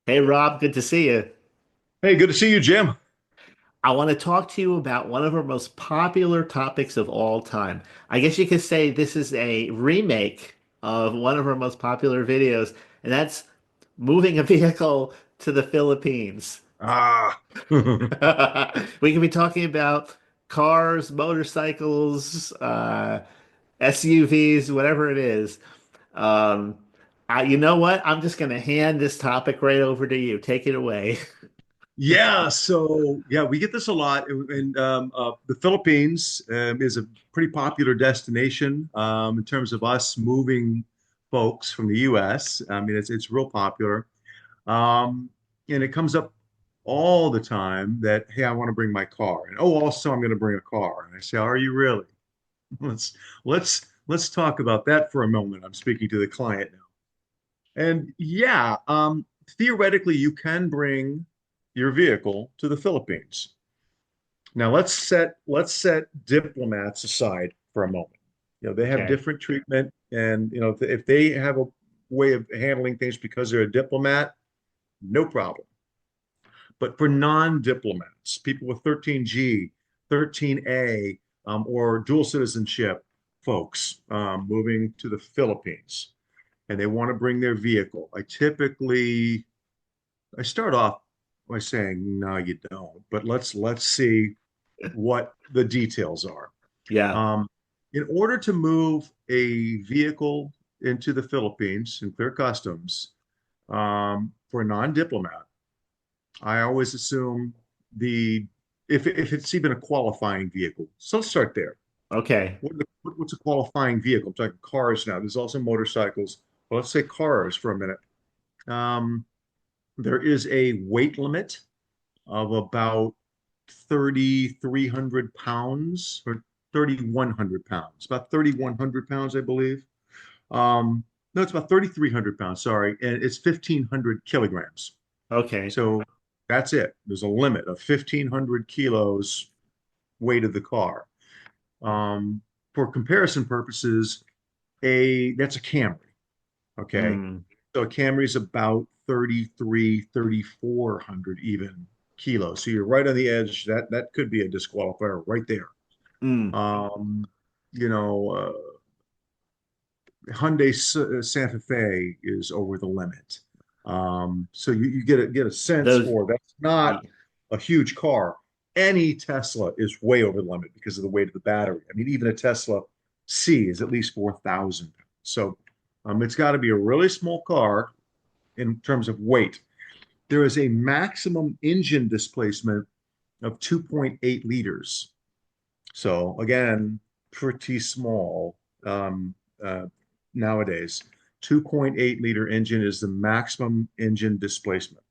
Hey Rob, good to see you. Hey, good to see you, Jim. I want to talk to you about one of our most popular topics of all time. I guess you could say this is a remake of one of our most popular videos, and that's moving a vehicle to the Philippines. Ah, We can be talking about cars, motorcycles, SUVs, whatever it is. Um, you know what? I'm just going to hand this topic right over to you. Take it away. yeah. So yeah, we get this a lot, and the Philippines is a pretty popular destination in terms of us moving folks from the U.S. I mean, it's real popular, um, and it comes up all the time that hey, I want to bring my car, and oh, also I'm going to bring a car, and I say, are you really? Let's let's talk about that for a moment. I'm speaking to the client now. And yeah, theoretically, you can bring your vehicle to the Philippines. Now let's set diplomats aside for a moment. They have Okay. different treatment, and if they have a way of handling things because they're a diplomat, no problem. But for non-diplomats, people with 13G, 13A, or dual citizenship folks moving to the Philippines, and they want to bring their vehicle. I start off by saying, no, you don't, but let's see what the details are. Yeah. Um, in order to move a vehicle into the Philippines and clear customs for a non-diplomat, I always assume the if it's even a qualifying vehicle. So let's start there. Okay. What's a qualifying vehicle? I'm talking cars now. There's also motorcycles. Well, let's say cars for a minute. Um, There is a weight limit of about 3,300 pounds or 3,100 pounds, about 3,100 pounds, I believe. No, it's about 3,300 pounds, sorry, and it's 1,500 kilograms. Okay. So that's it. There's a limit of 1,500 kilos weight of the car. Um, for comparison purposes, a that's a Camry. Okay. Hmm. So a Camry is about 33, 3,400 even kilos. So you're right on the edge. That could be a disqualifier right there. Mm. Um, you know, Hyundai Santa Fe is over the limit. So you get a sense Those. for that's not a huge car. Any Tesla is way over the limit because of the weight of the battery. I mean, even a Tesla C is at least 4,000 pounds. So it's got to be a really small car in terms of weight. There is a maximum engine displacement of 2.8 liters. So again, pretty small uh, nowadays. 2.8 liter engine is the maximum engine displacement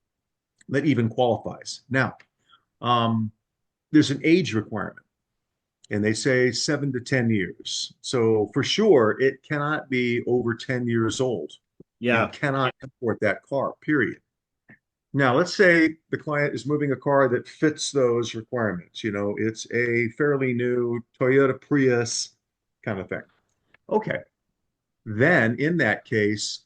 that even qualifies. Now, um, there's an age requirement, and they say 7 to 10 years. So for sure, it cannot be over 10 years old. You Yeah. cannot import that car, period. Now, let's say the client is moving a car that fits those requirements. It's a fairly new Toyota Prius kind of thing. Okay. Then, in that case,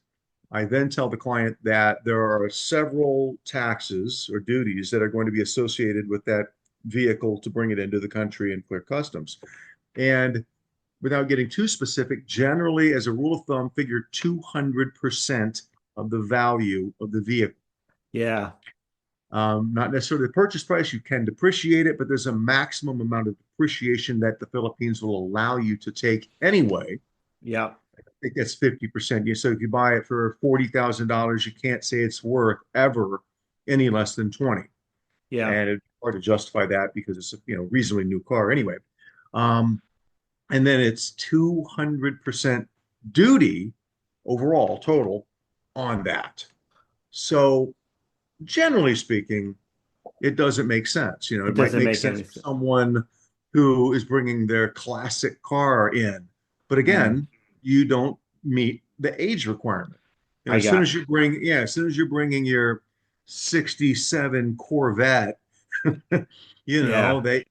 I then tell the client that there are several taxes or duties that are going to be associated with that vehicle to bring it into the country and clear customs. And without getting too specific, generally, as a rule of thumb, figure 200% of the value of the vehicle. Yeah. Not necessarily the purchase price. You can depreciate it, but there's a maximum amount of depreciation that the Philippines will allow you to take anyway. Yeah. I think that's 50%. So if you buy it for $40,000, you can't say it's worth ever any less than 20. Yeah. And it's hard to justify that because it's a reasonably new car anyway. Um, and then it's 200% duty overall total on that. So generally speaking, it doesn't make sense. It It might doesn't make make sense any for sense. someone who is bringing their classic car in. But Mm. again, you don't meet the age requirement. I As soon as got. you bring, yeah, as soon as you're bringing your 67 Corvette, you know, Yeah. they, you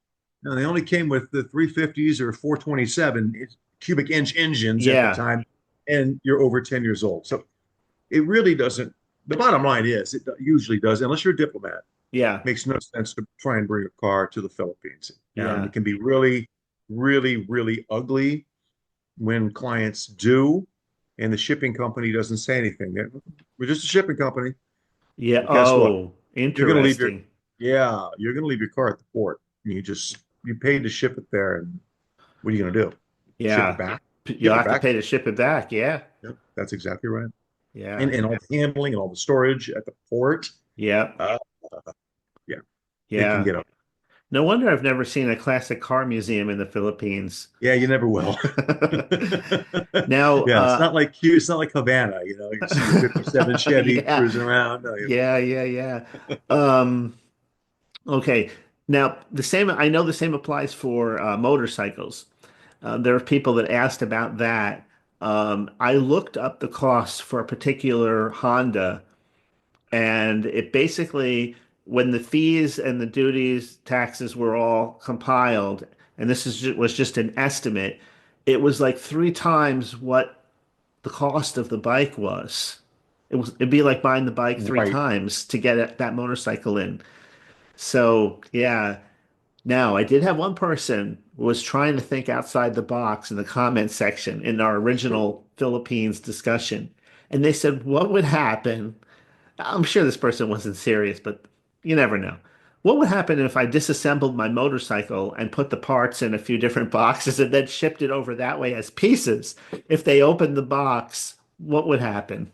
know, they only came with the 350s or 427 cubic inch engines at the Yeah. time, and you're over 10 years old. So it really doesn't the bottom line is it usually does, unless you're a diplomat, Yeah, makes no sense to try and bring a car to the Philippines. yeah, It can be really, really, really ugly when clients do, and the shipping company doesn't say anything. We're just a shipping company. yeah. Well, guess what? Oh, You're going to leave your, interesting. yeah, you're going to leave your car at the port. You paid to ship it there, and what are you going to do? Ship it Yeah, back? you'll Give it have to back. pay to ship it back. Yeah, Yep, that's exactly right. yeah, And all the handling and all the storage at the port, yeah, uh, yeah, it can yeah. get up. No wonder I've never seen a classic car museum in the Philippines. Yeah, you never will. Now, Yeah, it's not like Havana, you see the 57 Chevy yeah, cruising around. No, yeah. Um, okay. Now, the same, I know the same applies for motorcycles. There are people that asked about that. I looked up the costs for a particular Honda, and it basically, when the fees and the duties, taxes were all compiled, and was just an estimate, it was like three times what the cost of the bike was. It'd be like buying the bike three right. times to get that motorcycle in. So yeah. Now I did have one person who was trying to think outside the box in the comment section in our original Philippines discussion. And they said, what would happen? I'm sure this person wasn't serious, but you never know. What would happen if I disassembled my motorcycle and put the parts in a few different boxes and then shipped it over that way as pieces? If they opened the box, what would happen?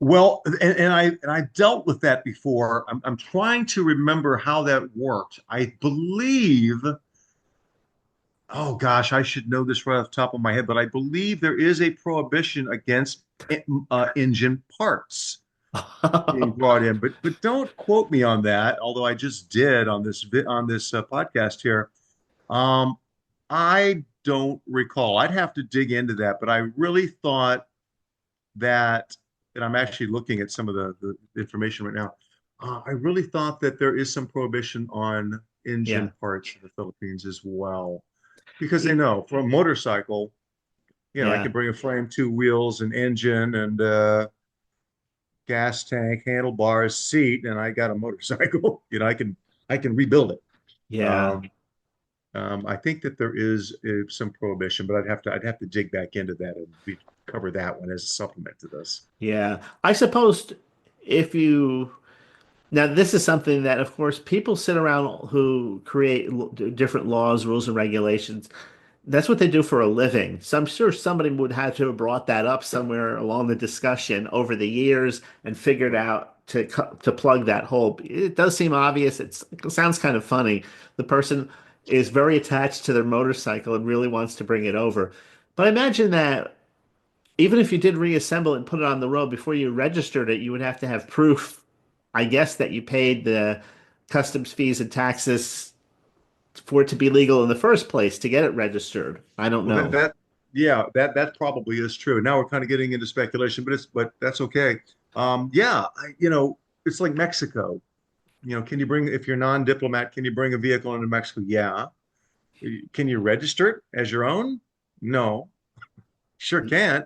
Well, and I dealt with that before. I'm trying to remember how that worked. I believe, oh gosh, I should know this right off the top of my head, but I believe there is a prohibition against engine parts being brought in. But don't quote me on that, although I just did on this podcast here. Um, I don't recall. I'd have to dig into that, but I really thought that, and I'm actually looking at some of the information right now. I really thought that there is some prohibition on Yeah. engine parts in the Philippines as well, because they Y- know for a motorcycle, I Yeah. can bring a frame, two wheels, an engine, and gas tank, handlebars, seat, and I got a motorcycle. I can rebuild it. Yeah. Um, I think that there is some prohibition, but I'd have to dig back into that and cover that one as a supplement to this. Yeah. I suppose if you now, this is something that, of course, people sit around who create different laws, rules, and regulations. That's what they do for a living. So I'm sure somebody would have to have brought that up somewhere along the discussion over the years and figured out to plug that hole. It does seem obvious. It sounds kind of funny. The person is very attached to their motorcycle and really wants to bring it over. But I imagine that even if you did reassemble it and put it on the road before you registered it, you would have to have proof, I guess, that you paid the customs fees and taxes for it to be legal in the first place to get it registered. I don't Well, know. yeah, that probably is true. Now we're kind of getting into speculation, but that's okay. Yeah, it's like Mexico. Can you bring if you're non-diplomat, can you bring a vehicle into Mexico? Yeah. Can you register it as your own? No, sure can't.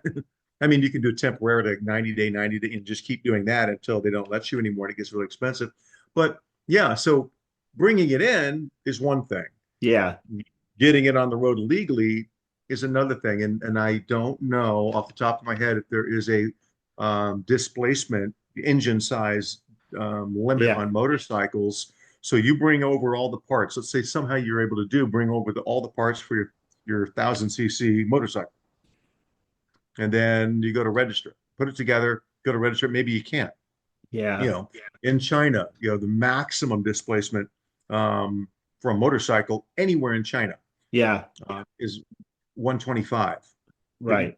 I mean, you can do it temporarily, like 90 day, and just keep doing that until they don't let you anymore. And it gets really expensive. But yeah, so bringing it in is one thing. Yeah, Getting it on the road legally is another thing. And I don't know off the top of my head if there is a displacement engine size limit yeah, on motorcycles. So you bring over all the parts. Let's say somehow you're able to bring over all the parts for your 1000 cc motorcycle, and then you go to register, put it together, go to register. Maybe you can't. You yeah, know, in China, the maximum displacement for a motorcycle anywhere in China yeah, is 125. right,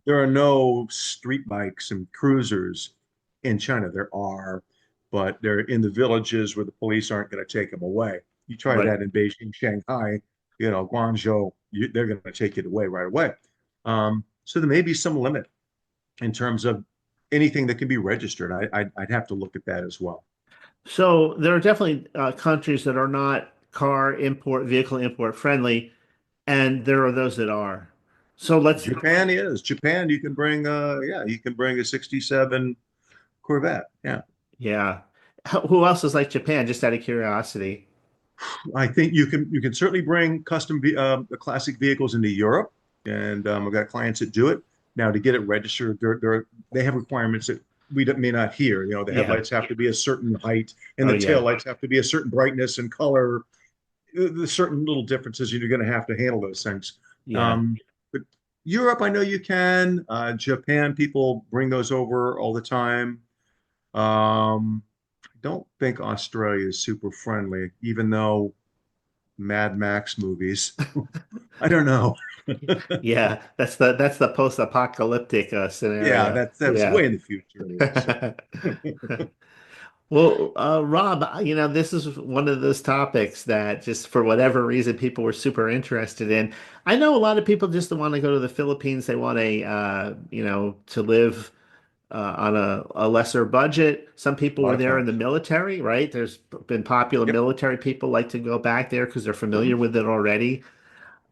There are no street bikes and cruisers in China. There are, but they're in the villages where the police aren't going to take them away. You try right. that in Beijing, Shanghai, Guangzhou, they're going to take it away right away. So there may be some limit in terms of anything that can be registered. I'd have to look at that as well. So there are definitely countries that are not vehicle import friendly, and there are those that are. So let's, Japan is. Japan, you can bring yeah, you can bring a 67 Corvette. Yeah. Yeah. Who else is like Japan? Just out of curiosity. I think you can certainly bring classic vehicles into Europe, and I've got clients that do it. Now, to get it registered, they have requirements that may not hear. You know, the Yeah. headlights have to be a certain height, and Oh the yeah. taillights have to be a certain brightness and color. There's certain little differences, and you're going to have to handle those things. Yeah. But Europe, I know you can. Japan, people bring those over all the time. I don't think Australia is super friendly, even though Mad Max movies. I don't know. Yeah. That's the post-apocalyptic Yeah, scenario. that's Yeah. way in the future anyway. So Well, Rob, this is one of those topics that just for whatever reason people were super interested in. I know a lot of people just want to go to the Philippines. They want to live on a lesser budget. Some a people lot were of there in the cash. military, right? There's been popular Yep. military people like to go back there because they're Uh-huh. familiar with it already.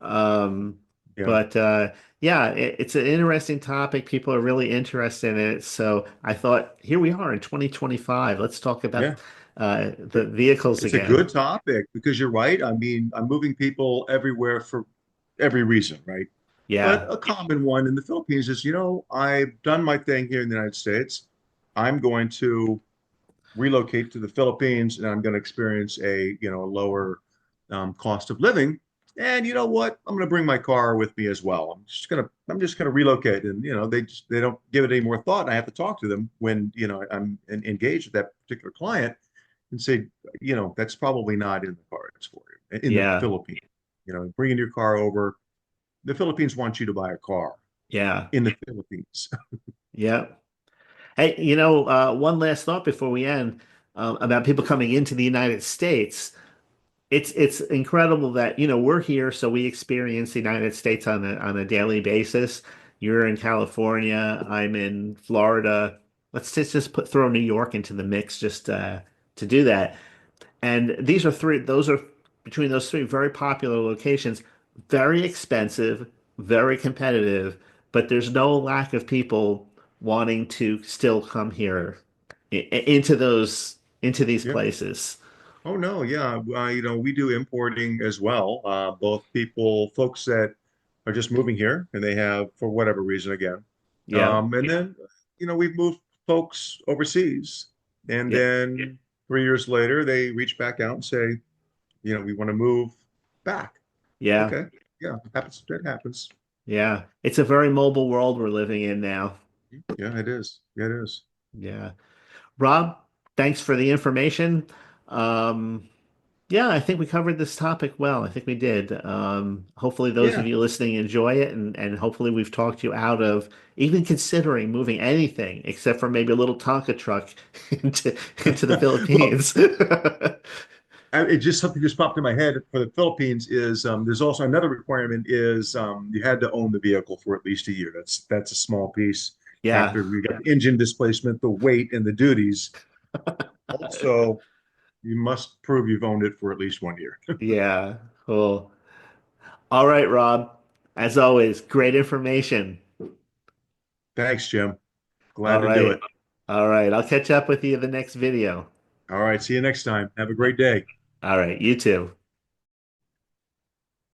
Um, Yeah. but yeah, it's an interesting topic. People are really interested in it. So I thought, here we are in 2025. Let's talk Yeah. about the vehicles It's a again. good topic because you're right. I mean, I'm moving people everywhere for every reason, right? But Yeah, a common one in the Philippines is, I've done my thing here in the United States. I'm going to relocate to the Philippines and I'm going to experience a lower cost of living. And you know what? I'm going to bring my car with me as well. I'm just going to relocate, and they don't give it any more thought. And I have to talk to them when I'm engaged with that particular client and say, that's probably not in the cards for you in the yeah, Philippines. Bringing your car over. The Philippines wants you to buy a car yeah, in the Philippines. yeah. Hey, one last thought before we end about people coming into the United States. It's incredible that, we're here, so we experience the United States on a daily basis. You're in California, I'm in Florida. Let's just throw New York into the mix just to do that. And those are between those three very popular locations, very expensive, very competitive, but there's no lack of people wanting to still come here into these Yeah. places. Oh no, yeah. We do importing as well. Both folks that are just moving here and they have for whatever reason again. Yeah. And then, we've moved folks overseas. And Yeah. then 3 years later, they reach back out and say, we want to move back. Yeah. Okay. Yeah, happens. That happens. Yeah. It's a very mobile world we're living in now. Yeah, it is. Yeah, it is. Yeah. Rob, thanks for the information. Um, yeah, I think we covered this topic well. I think we did. Hopefully those of Yeah. you listening enjoy it, and hopefully we've talked you out of even considering moving anything except for maybe a little Tonka truck into into the Well, Philippines. it just something just popped in my head for the Philippines is there's also another requirement is you had to own the vehicle for at least a year. That's a small piece. Yeah. After we got the engine displacement, the weight, and the duties. Also, you must prove you've owned it for at least 1 year. Yeah. Cool. All right, Rob. As always, great information. Thanks, Jim. Glad All to do right. it. All right. I'll catch up with you in the next video. All right, see you next time. Have a great day. All right. You too.